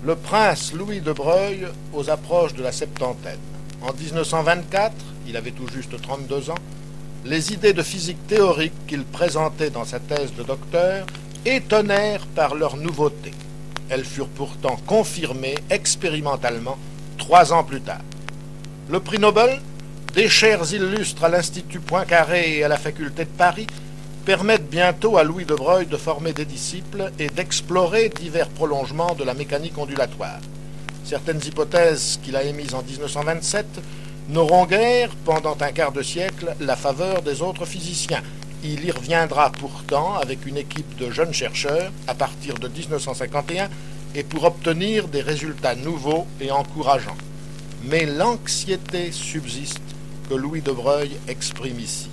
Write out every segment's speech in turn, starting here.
le prince Louis de Broglie aux approches de la septantaine. En 1924, il avait tout juste 32 ans, les idées de physique théorique qu'il présentait dans sa thèse de docteur étonnèrent par leur nouveauté. Elles furent pourtant confirmées expérimentalement 3 ans plus tard. Le prix Nobel, des chaires illustres à l'Institut Poincaré et à la Faculté de Paris, permettent bientôt à Louis de Broglie de former des disciples et d'explorer divers prolongements de la mécanique ondulatoire. Certaines hypothèses qu'il a émises en 1927 n'auront guère, pendant un quart de siècle, la faveur des autres physiciens. Il y reviendra pourtant avec une équipe de jeunes chercheurs à partir de 1951 et pour obtenir des résultats nouveaux et encourageants. Mais l'anxiété subsiste que Louis de Broglie exprime ici.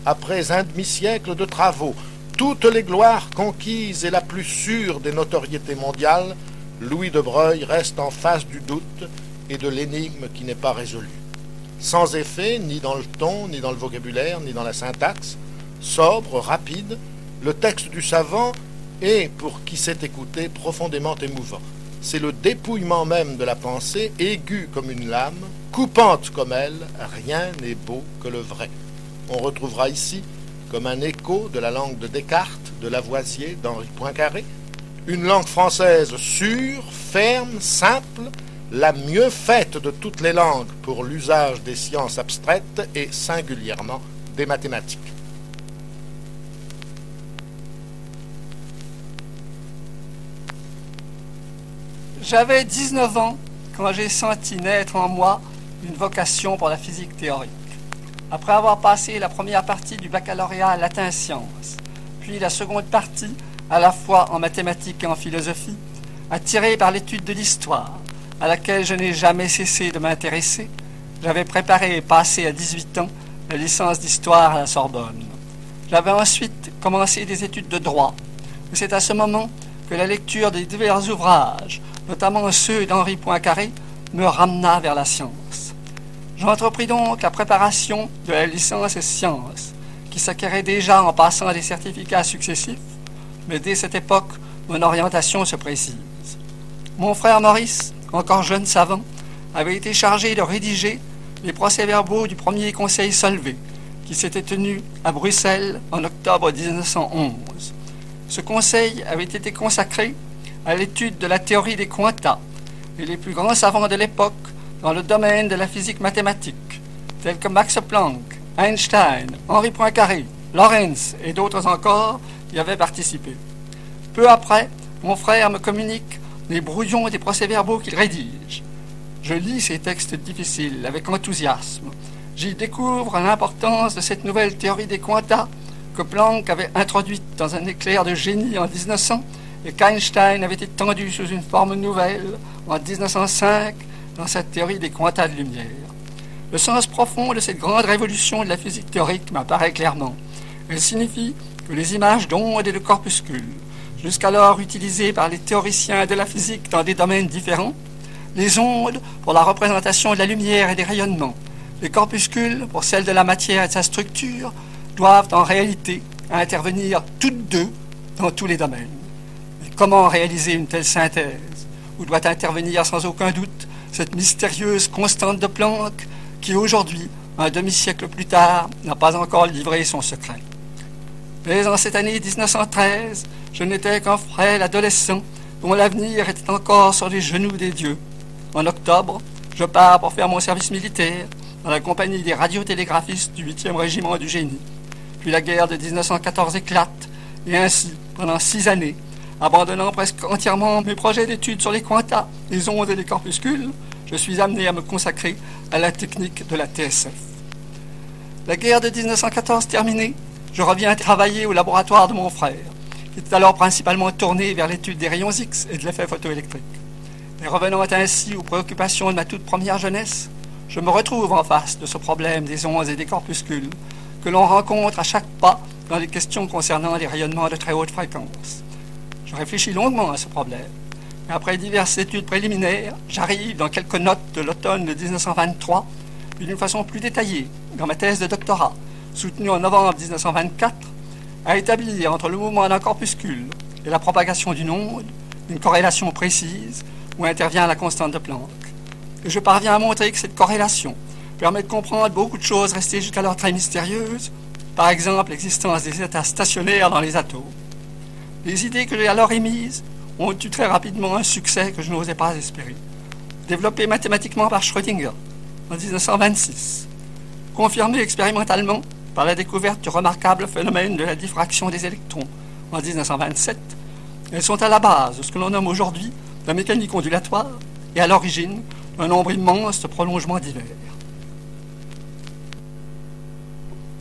Après un demi-siècle de travaux, toutes les gloires conquises et la plus sûre des notoriétés mondiales, Louis de Broglie reste en face du doute et de l'énigme qui n'est pas résolue. Sans effet, ni dans le ton, ni dans le vocabulaire, ni dans la syntaxe, sobre, rapide, le texte du savant est, pour qui sait écouter, profondément émouvant. C'est le dépouillement même de la pensée, aiguë comme une lame, coupante comme elle, rien n'est beau que le vrai. On retrouvera ici, comme un écho de la langue de Descartes, de Lavoisier, d'Henri Poincaré, une langue française sûre, ferme, simple, la mieux faite de toutes les langues pour l'usage des sciences abstraites et singulièrement des mathématiques. J'avais 19 ans quand j'ai senti naître en moi une vocation pour la physique théorique. Après avoir passé la première partie du baccalauréat latin-sciences, puis la seconde partie à la fois en mathématiques et en philosophie, attiré par l'étude de l'histoire, à laquelle je n'ai jamais cessé de m'intéresser, j'avais préparé et passé à 18 ans la licence d'histoire à la Sorbonne. J'avais ensuite commencé des études de droit. C'est à ce moment que la lecture des divers ouvrages, notamment ceux d'Henri Poincaré, me ramena vers la science. J'entrepris donc la préparation de la licence sciences, qui s'acquérait déjà en passant des certificats successifs, mais dès cette époque, mon orientation se précise. Mon frère Maurice, encore jeune savant, avait été chargé de rédiger les procès-verbaux du premier conseil Solvay, qui s'était tenu à Bruxelles en octobre 1911. Ce conseil avait été consacré à l'étude de la théorie des quanta, et les plus grands savants de l'époque dans le domaine de la physique mathématique, tels que Max Planck, Einstein, Henri Poincaré, Lorentz et d'autres encore, y avaient participé. Peu après, mon frère me communique les brouillons des procès-verbaux qu'il rédige. Je lis ces textes difficiles avec enthousiasme. J'y découvre l'importance de cette nouvelle théorie des quanta que Planck avait introduite dans un éclair de génie en 1900 et qu'Einstein avait étendue sous une forme nouvelle en 1905 dans sa théorie des quantas de lumière. Le sens profond de cette grande révolution de la physique théorique m'apparaît clairement. Elle signifie que les images d'ondes et de corpuscules, jusqu'alors utilisées par les théoriciens de la physique dans des domaines différents, les ondes pour la représentation de la lumière et des rayonnements, les corpuscules pour celle de la matière et de sa structure, doivent en réalité intervenir toutes deux dans tous les domaines. Mais comment réaliser une telle synthèse, où doit intervenir sans aucun doute cette mystérieuse constante de Planck qui aujourd'hui, un demi-siècle plus tard, n'a pas encore livré son secret. Mais en cette année 1913, je n'étais qu'un frêle adolescent dont l'avenir était encore sur les genoux des dieux. En octobre, je pars pour faire mon service militaire dans la compagnie des radiotélégraphistes du 8e régiment du génie. Puis la guerre de 1914 éclate, et ainsi, pendant 6 années, abandonnant presque entièrement mes projets d'études sur les quantas, les ondes et les corpuscules, je suis amené à me consacrer à la technique de la TSF. La guerre de 1914 terminée, je reviens travailler au laboratoire de mon frère, qui était alors principalement tourné vers l'étude des rayons X et de l'effet photoélectrique. Et revenant ainsi aux préoccupations de ma toute première jeunesse, je me retrouve en face de ce problème des ondes et des corpuscules que l'on rencontre à chaque pas dans les questions concernant les rayonnements de très haute fréquence. Je réfléchis longuement à ce problème. Et après diverses études préliminaires, j'arrive dans quelques notes de l'automne de 1923, d'une façon plus détaillée, dans ma thèse de doctorat, soutenue en novembre 1924, à établir entre le mouvement d'un corpuscule et la propagation d'une onde une corrélation précise où intervient la constante de Planck. Et je parviens à montrer que cette corrélation permet de comprendre beaucoup de choses restées jusqu'alors très mystérieuses, par exemple l'existence des états stationnaires dans les atomes. Les idées que j'ai alors émises ont eu très rapidement un succès que je n'osais pas espérer. Développé mathématiquement par Schrödinger en 1926, confirmé expérimentalement par la découverte du remarquable phénomène de la diffraction des électrons en 1927, elles sont à la base de ce que l'on nomme aujourd'hui la mécanique ondulatoire et à l'origine d'un nombre immense de prolongements divers.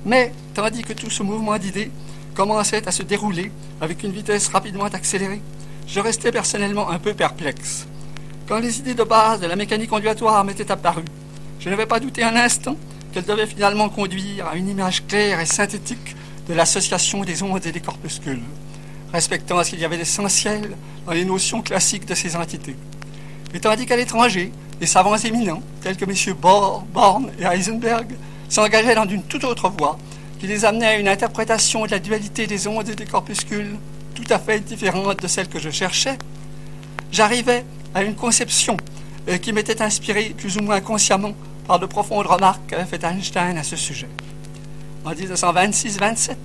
Mais, tandis que tout ce mouvement d'idées commençait à se dérouler avec une vitesse rapidement accélérée, je restais personnellement un peu perplexe. Quand les idées de base de la mécanique ondulatoire m'étaient apparues, je n'avais pas douté un instant qu'elles devaient finalement conduire à une image claire et synthétique de l'association des ondes et des corpuscules, respectant ce qu'il y avait d'essentiel dans les notions classiques de ces entités. Et tandis qu'à l'étranger, les savants éminents, tels que messieurs Bohr, Born et Heisenberg, s'engageaient dans une toute autre voie, qui les amenait à une interprétation de la dualité des ondes et des corpuscules tout à fait différente de celle que je cherchais, j'arrivais à une conception qui m'était inspirée plus ou moins consciemment par de profondes remarques qu'avait fait Einstein à ce sujet. En 1926-27,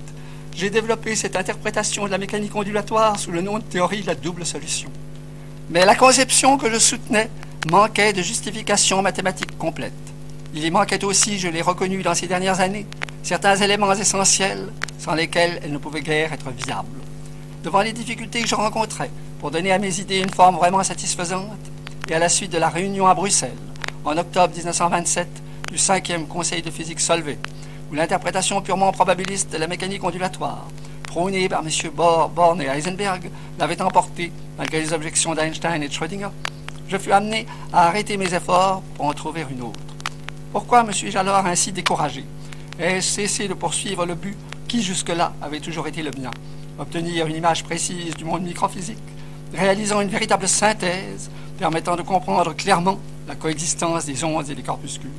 j'ai développé cette interprétation de la mécanique ondulatoire sous le nom de théorie de la double solution. Mais la conception que je soutenais manquait de justification mathématique complète. Il y manquait aussi, je l'ai reconnu dans ces dernières années, certains éléments essentiels sans lesquels elle ne pouvait guère être viable. Devant les difficultés que je rencontrais pour donner à mes idées une forme vraiment satisfaisante, et à la suite de la réunion à Bruxelles, en octobre 1927, du 5e Conseil de physique Solvay, où l'interprétation purement probabiliste de la mécanique ondulatoire, prônée par M. Bohr, Born et Heisenberg, l'avait emporté, malgré les objections d'Einstein et de Schrödinger, je fus amené à arrêter mes efforts pour en trouver une autre. Pourquoi me suis-je alors ainsi découragé? Ai-je cessé de poursuivre le but qui, jusque-là, avait toujours été le mien? Obtenir une image précise du monde microphysique, réalisant une véritable synthèse permettant de comprendre clairement la coexistence des ondes et des corpuscules.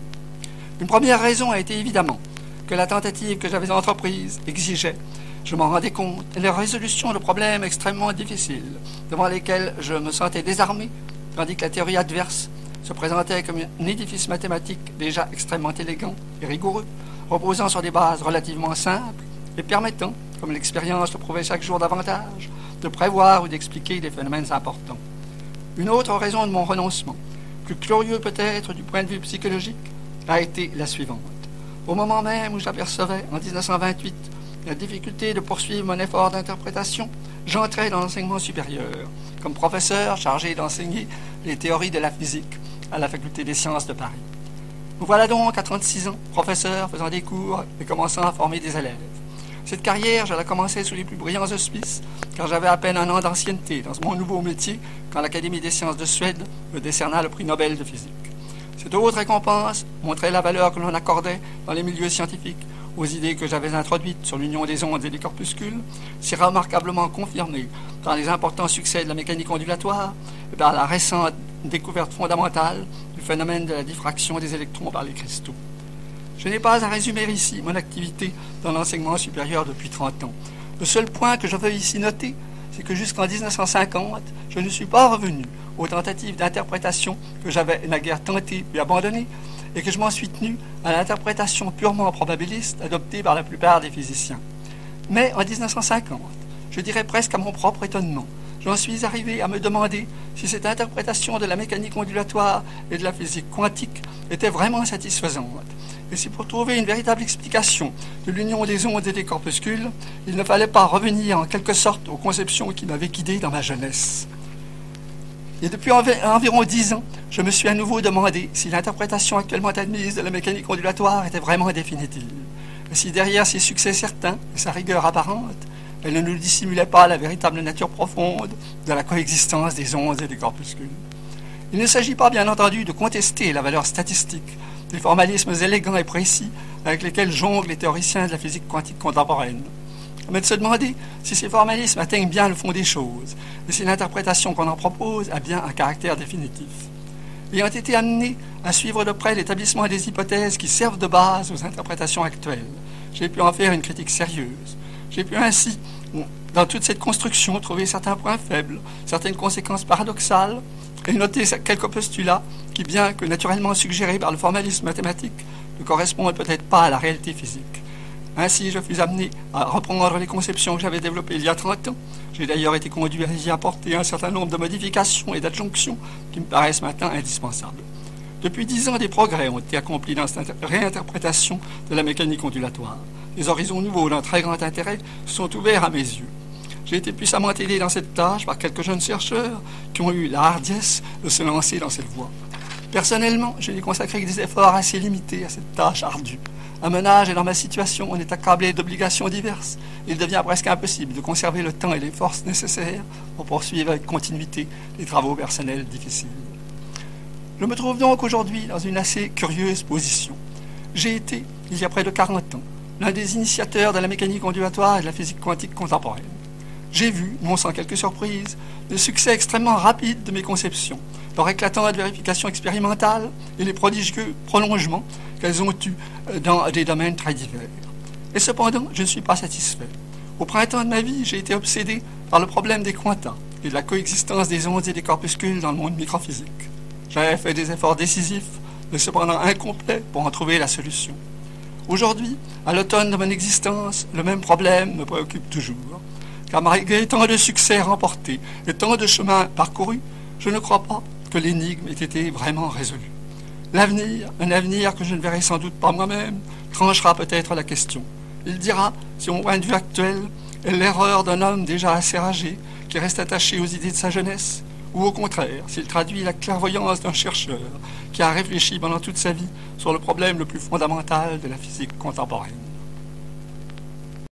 Une première raison a été évidemment que la tentative que j'avais entreprise exigeait, je m'en rendais compte, la résolution de problèmes extrêmement difficiles, devant lesquels je me sentais désarmé, tandis que la théorie adverse se présentait comme un édifice mathématique déjà extrêmement élégant et rigoureux, reposant sur des bases relativement simples et permettant, comme l'expérience le prouvait chaque jour davantage, de prévoir ou d'expliquer des phénomènes importants. Une autre raison de mon renoncement, plus curieux peut-être du point de vue psychologique, a été la suivante. Au moment même où j'apercevais, en 1928, la difficulté de poursuivre mon effort d'interprétation, j'entrais dans l'enseignement supérieur, comme professeur chargé d'enseigner les théories de la physique à la Faculté des sciences de Paris. Me voilà donc à 36 ans, professeur, faisant des cours et commençant à former des élèves. Cette carrière, je la commençais sous les plus brillants auspices, car j'avais à peine un an d'ancienneté dans mon nouveau métier quand l'Académie des sciences de Suède me décerna le prix Nobel de physique. Cette haute récompense montrait la valeur que l'on accordait dans les milieux scientifiques aux idées que j'avais introduites sur l'union des ondes et des corpuscules, si remarquablement confirmées par les importants succès de la mécanique ondulatoire et par la récente découverte fondamentale du phénomène de la diffraction des électrons par les cristaux. Je n'ai pas à résumer ici mon activité dans l'enseignement supérieur depuis 30 ans. Le seul point que je veux ici noter, c'est que jusqu'en 1950, je ne suis pas revenu aux tentatives d'interprétation que j'avais naguère tenté puis abandonnées, et que je m'en suis tenu à l'interprétation purement probabiliste adoptée par la plupart des physiciens. Mais en 1950, je dirais presque à mon propre étonnement, j'en suis arrivé à me demander si cette interprétation de la mécanique ondulatoire et de la physique quantique était vraiment satisfaisante. Et si pour trouver une véritable explication de l'union des ondes et des corpuscules, il ne fallait pas revenir en quelque sorte aux conceptions qui m'avaient guidé dans ma jeunesse. Et depuis environ 10 ans, je me suis à nouveau demandé si l'interprétation actuellement admise de la mécanique ondulatoire était vraiment définitive. Et si derrière ses succès certains et sa rigueur apparente, elle ne nous dissimulait pas la véritable nature profonde de la coexistence des ondes et des corpuscules. Il ne s'agit pas, bien entendu, de contester la valeur statistique des formalismes élégants et précis avec lesquels jonglent les théoriciens de la physique quantique contemporaine, mais de se demander si ces formalismes atteignent bien le fond des choses et si l'interprétation qu'on en propose a bien un caractère définitif. Ayant été amené à suivre de près l'établissement des hypothèses qui servent de base aux interprétations actuelles, j'ai pu en faire une critique sérieuse. J'ai pu ainsi, dans toute cette construction, trouver certains points faibles, certaines conséquences paradoxales, et noter quelques postulats qui, bien que naturellement suggérés par le formalisme mathématique, ne correspondent peut-être pas à la réalité physique. Ainsi, je fus amené à reprendre les conceptions que j'avais développées il y a 30 ans. J'ai d'ailleurs été conduit à y apporter un certain nombre de modifications et d'adjonctions qui me paraissent maintenant indispensables. Depuis 10 ans, des progrès ont été accomplis dans cette réinterprétation de la mécanique ondulatoire. Des horizons nouveaux d'un très grand intérêt sont ouverts à mes yeux. J'ai été puissamment aidé dans cette tâche par quelques jeunes chercheurs qui ont eu la hardiesse de se lancer dans cette voie. Personnellement, je n'ai consacré que des efforts assez limités à cette tâche ardue. À mon âge et dans ma situation, on est accablé d'obligations diverses. Il devient presque impossible de conserver le temps et les forces nécessaires pour poursuivre avec continuité les travaux personnels difficiles. Je me trouve donc aujourd'hui dans une assez curieuse position. J'ai été, il y a près de 40 ans, l'un des initiateurs de la mécanique ondulatoire et de la physique quantique contemporaine. J'ai vu, non sans quelques surprises, le succès extrêmement rapide de mes conceptions, leur éclatante vérification expérimentale et les prodigieux prolongements qu'elles ont eus dans des domaines très divers. Et cependant, je ne suis pas satisfait. Au printemps de ma vie, j'ai été obsédé par le problème des quanta et de la coexistence des ondes et des corpuscules dans le monde microphysique. J'avais fait des efforts décisifs, mais cependant incomplets, pour en trouver la solution. Aujourd'hui, à l'automne de mon existence, le même problème me préoccupe toujours. Car malgré tant de succès remportés et tant de chemins parcourus, je ne crois pas que l'énigme ait été vraiment résolue. L'avenir, un avenir que je ne verrai sans doute pas moi-même, tranchera peut-être la question. Il dira si mon point de vue actuel est l'erreur d'un homme déjà assez âgé qui reste attaché aux idées de sa jeunesse, ou au contraire, s'il traduit la clairvoyance d'un chercheur qui a réfléchi pendant toute sa vie sur le problème le plus fondamental de la physique contemporaine.